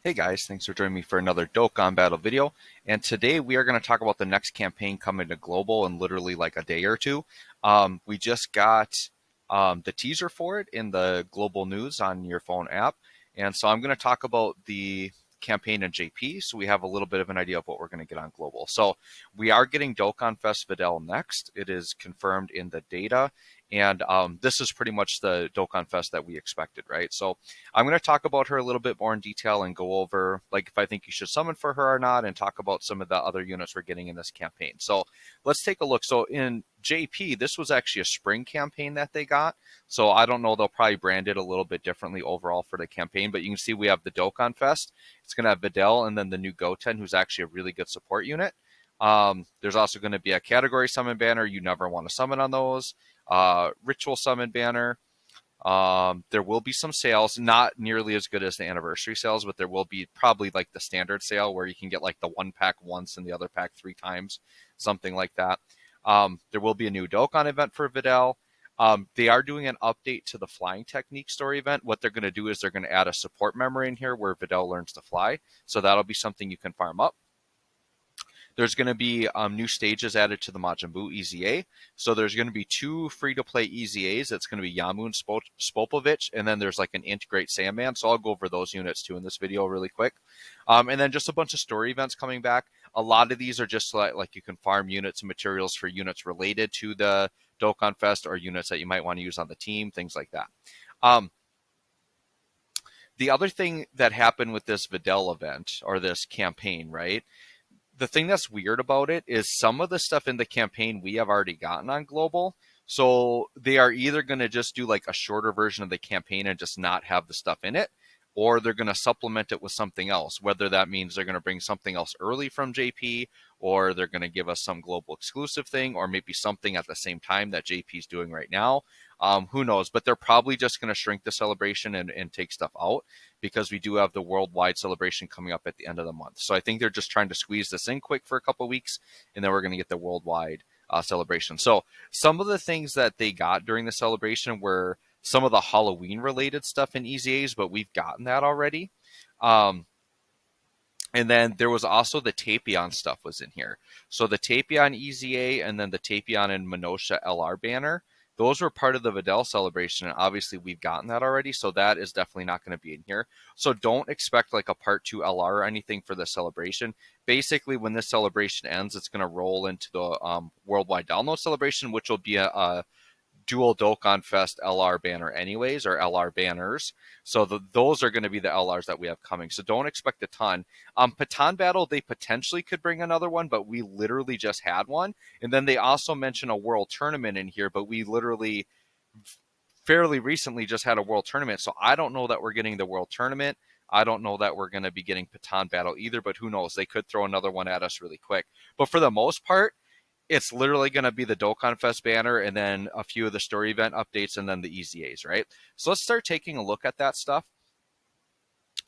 Hey guys, thanks for joining me for another Dokkan Battle video. And today we are going to talk about the next campaign coming to global in literally like a day or two. We just got the teaser for it in the global news on your phone app. And so I'm going to talk about the campaign in JP so we have a little bit of an idea of what we're going to get on global. So we are getting Dokkan Fest Videl next. It is confirmed in the data. And this is pretty much the Dokkan Fest that we expected, right? So I'm going to talk about her a little bit more in detail and go over like if I think you should summon for her or not and talk about some of the other units we're getting in this campaign. So let's take a look. So in JP, this was actually a spring campaign that they got. So I don't know, they'll probably brand it a little bit differently overall for the campaign, but you can see we have the Dokkan Fest. It's going to have Videl and then the new Goten, who's actually a really good support unit. There's also going to be a category summon banner. You never want to summon on those. Ritual summon banner. There will be some sales, not nearly as good as the anniversary sales, but there will be probably like the standard sale where you can get like the one pack once and the other pack 3 times, something like that. There will be a new Dokkan event for Videl. They are doing an update to the flying technique story event. What they're going to do is they're going to add a support memory in here where Videl learns to fly. So that'll be something you can farm up. There's going to be new stages added to the Majin Buu EZA. So there's going to be 2 free-to-play EZAs. It's going to be Yamu and Spopovich, and then there's like an Integrate Sandman. So I'll go over those units too in this video really quick. And then just a bunch of story events coming back. A lot of these are just like you can farm units and materials for units related to the Dokkan Fest or units that you might want to use on the team, things like that. The other thing that happened with this Videl event or this campaign, right? The thing that's weird about it is some of the stuff in the campaign we have already gotten on global. So they are either going to just do like a shorter version of the campaign and just not have the stuff in it, or they're going to supplement it with something else, whether that means they're going to bring something else early from JP, or they're going to give us some global exclusive thing, or maybe something at the same time that JP is doing right now. Who knows? But they're probably just going to shrink the celebration and take stuff out because we do have the worldwide celebration coming up at the end of the month. So I think they're just trying to squeeze this in quick for a couple of weeks, and then we're going to get the worldwide celebration. So some of the things that they got during the celebration were some of the Halloween related stuff in EZAs, but we've gotten that already. And then there was also the Tapion stuff was in here. So the Tapion EZA and then the Tapion and Minosha LR banner, those were part of the Videl celebration, and obviously we've gotten that already, so that is definitely not going to be in here. So don't expect like a part 2 LR or anything for the celebration. Basically, when this celebration ends, it's going to roll into the worldwide download celebration, which will be a dual Dokkan Fest LR banner anyways, or LR banners. So those are going to be the LRs that we have coming. So don't expect a ton. Patan Battle, they potentially could bring another one, but we literally just had one. And then they also mention a world tournament in here, but we literally fairly recently just had a world tournament. So I don't know that we're getting the world tournament. I don't know that we're going to be getting Patan Battle either, but who knows? They could throw another one at us really quick. But for the most part, it's literally going to be the Dokkan Fest banner and then a few of the story event updates and then the EZAs, right? So let's start taking a look at that stuff.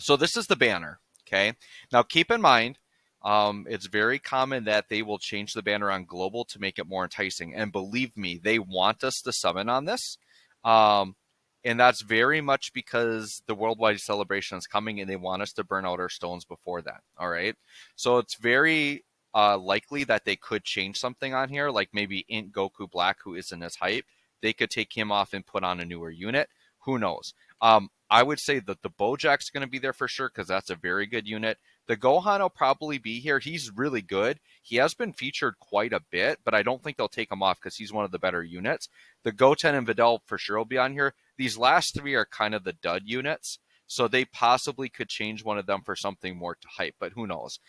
So this is the banner, okay? Now keep in mind, it's very common that they will change the banner on global to make it more enticing. And believe me, they want us to summon on this. And that's very much because the worldwide celebration is coming and they want us to burn out our stones before that, all right? So it's very likely that they could change something on here, like maybe Int Goku Black, who isn't as hype. They could take him off and put on a newer unit. Who knows? I would say that the Bojack's going to be there for sure because that's a very good unit. The Gohan will probably be here. He's really good. He has been featured quite a bit, but I don't think they'll take him off because he's one of the better units. The Goten and Videl for sure will be on here. These last 3 are kind of the dud units, so they possibly could change one of them for something more to hype, but who knows?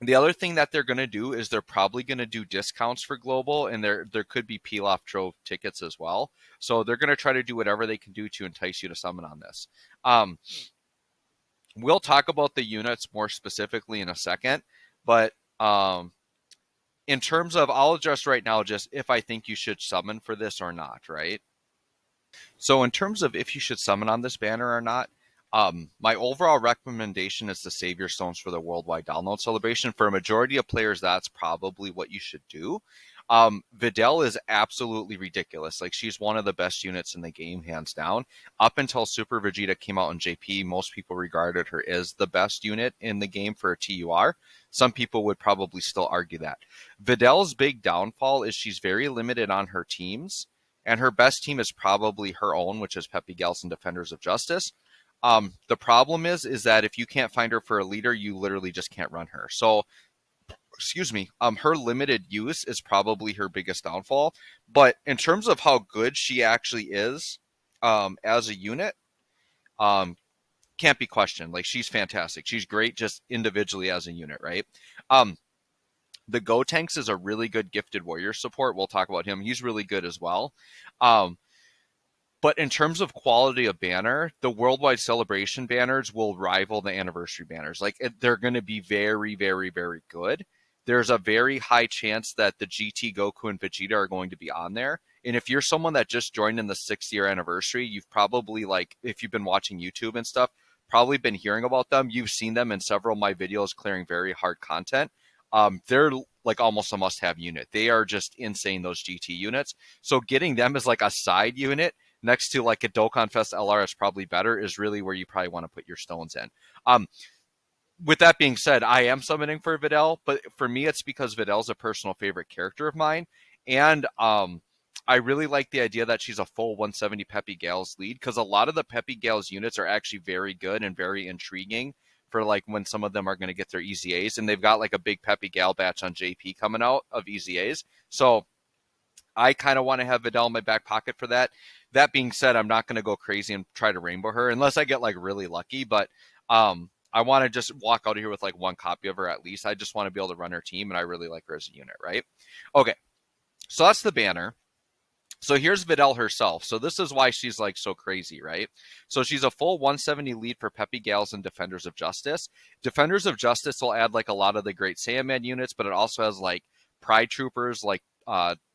The other thing that they're going to do is they're probably going to do discounts for global, and there could be peel-off trove tickets as well. So they're going to try to do whatever they can do to entice you to summon on this. We'll talk about the units more specifically in a second, but in terms of, I'll address right now just if I think you should summon for this or not, right? So in terms of if you should summon on this banner or not, my overall recommendation is to save your stones for the worldwide download celebration. For a majority of players, that's probably what you should do. Videl is absolutely ridiculous. Like, she's one of the best units in the game, hands down. Up until Super Vegeta came out in JP, most people regarded her as the best unit in the game for a TUR. Some people would probably still argue that. Videl's big downfall is she's very limited on her teams, and her best team is probably her own, which is Peppy Gals and Defenders of Justice. The problem is that if you can't find her for a leader, you literally just can't run her. So, excuse me, her limited use is probably her biggest downfall. But in terms of how good she actually is, as a unit, um, can't be questioned. Like, she's fantastic. She's great just individually as a unit, right? Um, the Gotenks is a really good gifted warrior support. We'll talk about him. He's really good as well. Um, but in terms of quality of banner, the worldwide celebration banners will rival the anniversary banners. Like, they're going to be very, very, very good. There's a very high chance that the GT Goku and Vegeta are going to be on there. And if you're someone that just joined in the 6th-year anniversary, you've probably, like, if you've been watching YouTube and stuff, probably been hearing about them. You've seen them in several of my videos clearing very hard content. They're like almost a must-have unit. They are just insane, those GT units. So getting them as like a side unit next to like a Dokkan Fest LR is probably better, is really where you probably want to put your stones in. With that being said, I am summoning for Videl, but for me, it's because Videl's a personal favorite character of mine. And I really like the idea that she's a full 170 Peppy Gals lead, because a lot of the Peppy Gals units are actually very good and very intriguing for like when some of them are going to get their EZAs. And they've got like a big Peppy Gal batch on JP coming out of EZAs. So I kind of want to have Videl in my back pocket for that. That being said, I'm not going to go crazy and try to rainbow her unless I get like really lucky. But I want to just walk out of here with like one copy of her at least. I just want to be able to run her team, and I really like her as a unit, right? Okay, so that's the banner. So here's Videl herself. So this is why she's like so crazy, right? So she's a full 170 lead for Peppy Gals and Defenders of Justice. Defenders of Justice will add like a lot of the Great Saiyaman units, but it also has like Pride Troopers like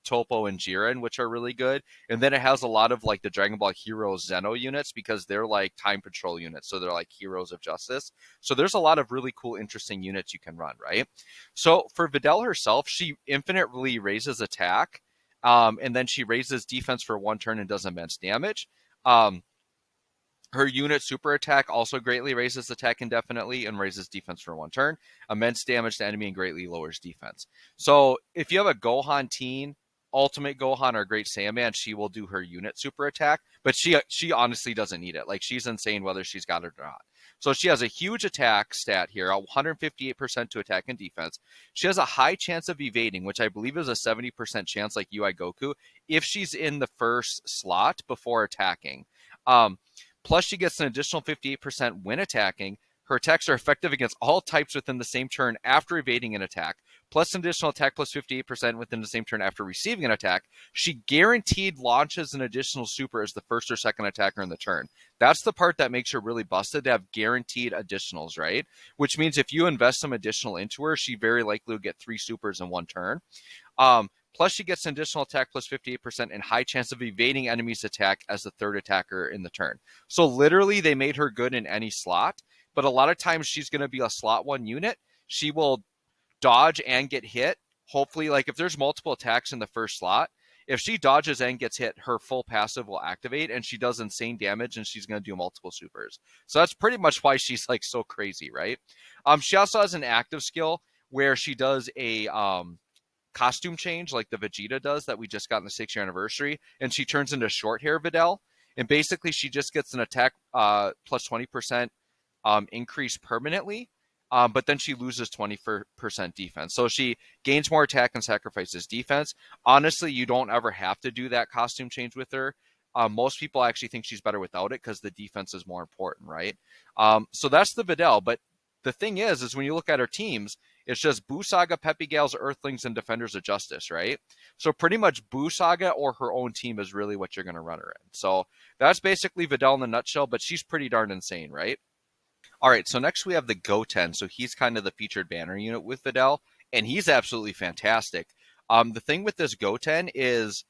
Topo and Jiren, which are really good. And then it has a lot of like the Dragon Ball Heroes Zeno units, because they're like time patrol units. So they're like heroes of justice. So there's a lot of really cool, interesting units you can run, right? So for Videl herself, she infinitely raises attack. And then she raises defense for 1 turn and does immense damage. Her unit super attack also greatly raises attack indefinitely and raises defense for 1 turn. Immense damage to enemy and greatly lowers defense. So if you have a Gohan teen, Ultimate Gohan, or Great Saiyaman, she will do her unit super attack, but she honestly doesn't need it. Like, she's insane whether she's got it or not. So she has a huge attack stat here, 158% to attack and defense. She has a high chance of evading, which I believe is a 70% chance like UI Goku, if she's in the first slot before attacking. Plus, she gets an additional 58% when attacking. Her attacks are effective against all types within the same turn after evading an attack, plus an additional attack plus 58% within the same turn after receiving an attack. She guaranteed launches an additional super as the first or second attacker in the turn. That's the part that makes her really busted, to have guaranteed additionals, right? Which means if you invest some additional into her, she very likely will get 3 supers in 1 turn. Plus, she gets an additional attack plus 58% and high chance of evading enemies' attack as the 3rd attacker in the turn. So literally, they made her good in any slot, but a lot of times she's going to be a slot 1 unit. She will dodge and get hit. Hopefully, like if there's multiple attacks in the first slot, if she dodges and gets hit, her full passive will activate and she does insane damage, and she's going to do multiple supers. So that's pretty much why she's like so crazy, right? She also has an active skill where she does a costume change like the Vegeta does that we just got in the 6th-year anniversary, and she turns into short hair Videl, and basically she just gets an attack plus 20% increase permanently, but then she loses 20% defense. So she gains more attack and sacrifices defense. Honestly, you don't ever have to do that costume change with her. Most people actually think she's better without it because the defense is more important, right? So that's the Videl, but the thing is when you look at her teams, it's just Buu Saga, Peppy Gals, Earthlings, and Defenders of Justice, right? So pretty much Buu Saga or her own team is really what you're going to run her in. So that's basically Videl in a nutshell, but she's pretty darn insane, right? All right, so next we have the Goten. So he's kind of the featured banner unit with Videl, and he's absolutely fantastic. The thing with this Goten is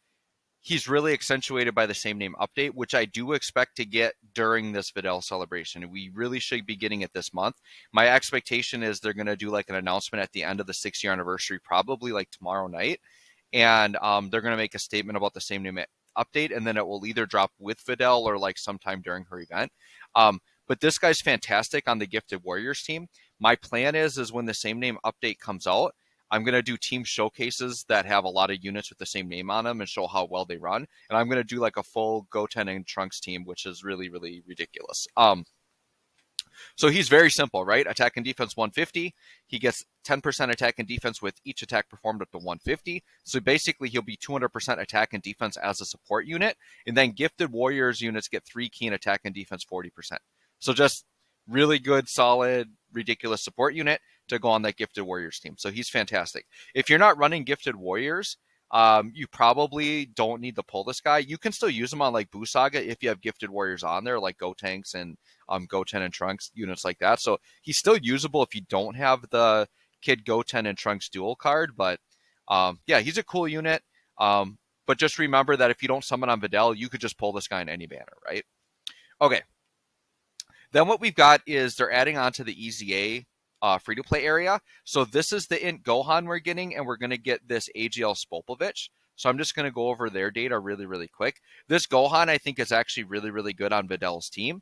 he's really accentuated by the same name update, which I do expect to get during this Videl celebration. We really should be getting it this month. My expectation is they're going to do like an announcement at the end of the 6-year anniversary, probably like tomorrow night. and they're going to make a statement about the same name update, and then it will either drop with Videl or like sometime during her event. But this guy's fantastic on the Gifted Warriors team. My plan is when the same name update comes out, I'm going to do team showcases that have a lot of units with the same name on them and show how well they run. And I'm going to do like a full Goten and Trunks team, which is really, really ridiculous. So he's very simple, right? Attack and defense 150. He gets 10% attack and defense with each attack performed up to 150. So basically, he'll be 200% attack and defense as a support unit. And then Gifted Warriors units get 3 key in attack and defense 40%. So just really good, solid, ridiculous support unit to go on that Gifted Warriors team. So he's fantastic. If you're not running Gifted Warriors, you probably don't need to pull this guy. You can still use him on like Boo Saga if you have Gifted Warriors on there, like Gotenks and Goten and Trunks, units like that. So he's still usable if you don't have the Kid Goten and Trunks dual card. But yeah, he's a cool unit. But just remember that if you don't summon on Videl, you could just pull this guy in any banner, right? Okay. Then what we've got is they're adding on to the EZA free-to-play area. So this is the Int Gohan we're getting, and we're going to get this AGL Spopovich. So I'm just going to go over their data really, really quick. This Gohan, I think, is actually really, really good on Videl's team.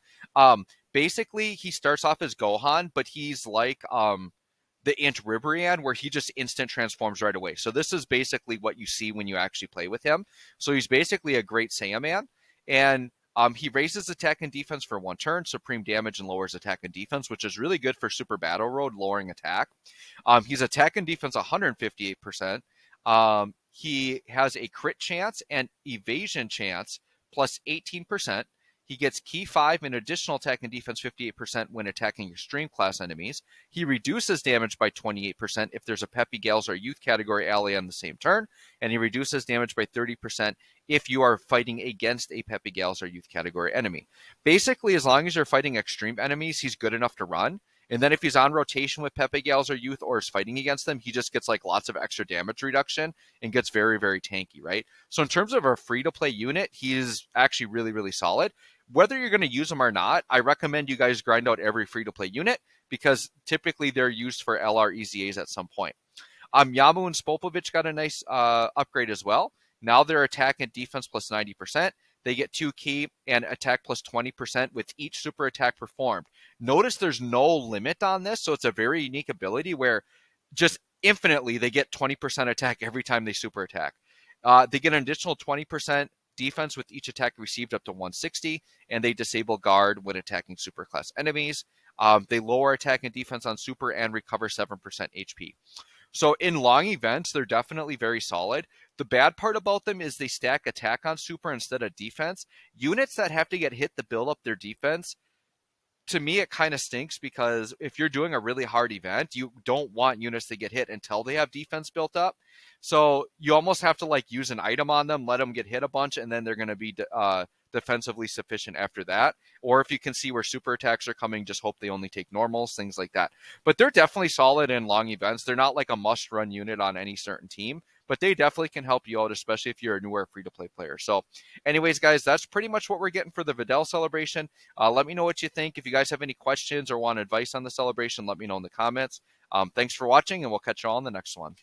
Basically, he starts off as Gohan, but he's like the Int Ribrian, where he just instant transforms right away. So this is basically what you see when you actually play with him. So he's basically a great Saiyaman. And he raises attack and defense for 1 turn, supreme damage, and lowers attack and defense, which is really good for Super Battle Road, lowering attack. He's attack and defense 158%. He has a crit chance and evasion chance plus 18%. He gets key 5 and additional attack and defense 58% when attacking extreme class enemies. He reduces damage by 28% if there's a Peppy Gales or youth category ally on the same turn, and he reduces damage by 30% if you are fighting against a Peppy Gales or youth category enemy. Basically, as long as you're fighting extreme enemies, he's good enough to run. And then if he's on rotation with Pepe Gales or Youth or is fighting against them, he just gets like lots of extra damage reduction and gets very, very tanky, right? So in terms of a free-to-play unit, he's actually really, really solid. Whether you're going to use them or not, I recommend you guys grind out every free-to-play unit because typically they're used for LR EZAs at some point. Yamu and Spopovich got a nice upgrade as well. Now they're attack and defense plus 90%. They get 2 key and attack plus 20% with each super attack performed. Notice there's no limit on this, so it's a very unique ability where just infinitely they get 20% attack every time they super attack. They get an additional 20% defense with each attack received up to 160, and they disable guard when attacking superclass enemies. They lower attack and defense on super and recover 7% HP. So in long events, they're definitely very solid. The bad part about them is they stack attack on super instead of defense. Units that have to get hit to build up their defense, to me, it kind of stinks because if you're doing a really hard event, you don't want units to get hit until they have defense built up. So you almost have to like use an item on them, let them get hit a bunch, and then they're going to be defensively sufficient after that. Or if you can see where super attacks are coming, just hope they only take normals, things like that. But they're definitely solid in long events. They're not like a must-run unit on any certain team, but they definitely can help you out, especially if you're a newer free-to-play player. So anyways, guys, that's pretty much what we're getting for the Videl celebration. Let me know what you think. If you guys have any questions or want advice on the celebration, let me know in the comments. Thanks for watching, and we'll catch you all on the next one.